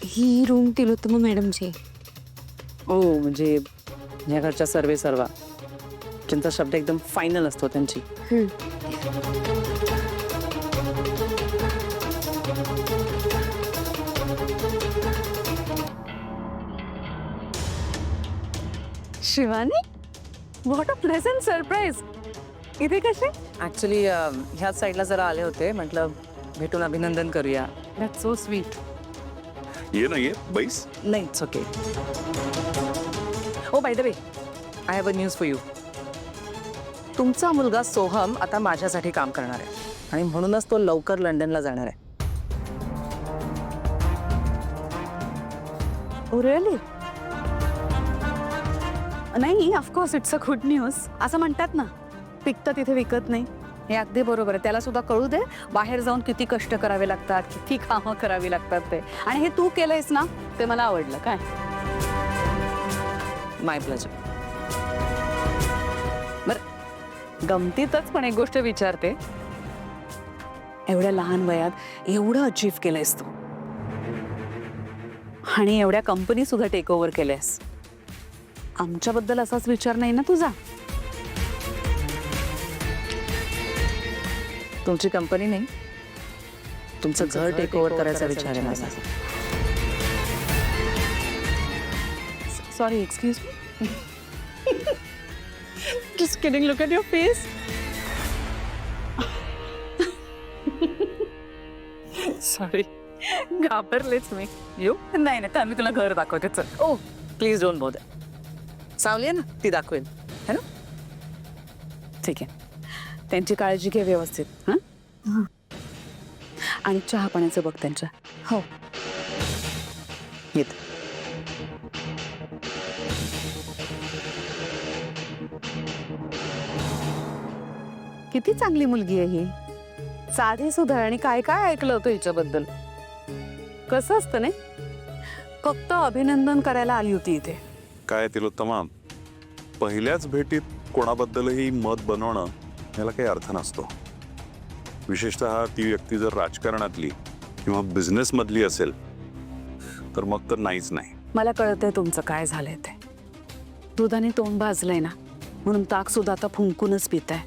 ही room Tilottama मॅडमची आहे. ओ म्हणजे या घरच्या सर्वे सर्वा ज्यांचा शब्द एकदम फायनल असतो त्यांची. Shivani, what a pleasant surprise. इथे कसे? ऍक्च्युली ह्याच साईडला जरा आले होते, म्हटलं भेटून अभिनंदन करूया. That's so sweet. ये ना ये बैस. नाही it's okay. Oh by the way, I have a news for you. तुमचा मुलगा सोहम आता माझ्यासाठी काम करणार आहे आणि म्हणूनच तो लवकर लंडनला जाणार आहे. Oh really? नाही, of course it's a good news. असं म्हणतात ना, पिकतं तिथे विकत नाही. हे अगदी बरोबर आहे. त्याला सुद्धा कळू दे बाहेर जाऊन किती कष्ट करावे लागतात, किती कामं करावी लागतात ते. आणि हे तू केलंयस ना, ते मला आवडलं. काय माय प्लेजर. बरं, गमतीतच पण एक गोष्ट विचारते. एवढ्या लहान वयात एवढं अचीव्ह केलंयस तू आणि एवढ्या कंपनी सुद्धा टेक ओव्हर केल्यास. आमच्याबद्दल असाच विचार नाही ना तुझा? तुमची कंपनी नाही, तुमचं घर टेक ओव्हर करायचा विचार आहे माझा. Sorry, excuse me. Just kidding, look at your face. Sorry, घाबरलेच मी. येऊ? नाही नाही, तर मी तुला घर दाखवते. चल. Oh please don't bother. सावली आहे ना, ती दाखवेल है ना. ठीक आहे, त्यांची काळजी घे व्यवस्थित. हां, आणि चहा पाण्याचं बघ त्यांच्या. हो येत. किती चांगली मुलगी आहे ही. साधी सुद्धा. आणि काय काय ऐकलं होतं हिच्याबद्दल. कसं असतं नाही, फक्त अभिनंदन करायला आली होती इथे. काय तिलोत्तमा, पहिल्याच भेटीत कोणाबद्दलही मत बनवणं याला काही अर्थ नसतो. विशेषतः ती व्यक्ती जर राजकारणातली किंवा बिझनेस मधली असेल तर मग तर नाहीच नाही. मला कळतंय तुमचं काय झालंय ते. दुधाने तोंड भाजलंय ना, म्हणून ताक सुद्धा आता फुंकूनच पिताय.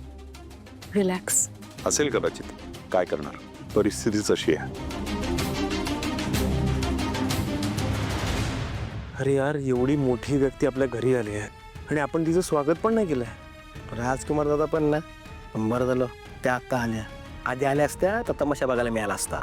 रिलॅक्स. असेल कदाचित, काय करणार, परिस्थितीच अशी आहे. अरे यार, एवढी मोठी व्यक्ती आपल्या घरी आली आहे आणि आपण तिचं स्वागत पण नाही केलंय. राजकुमार दादा पण ना, बरं झालं त्या आत्ता आल्या. आधी आल्या असत्या तर तमाशा बघायला मिळाला असता.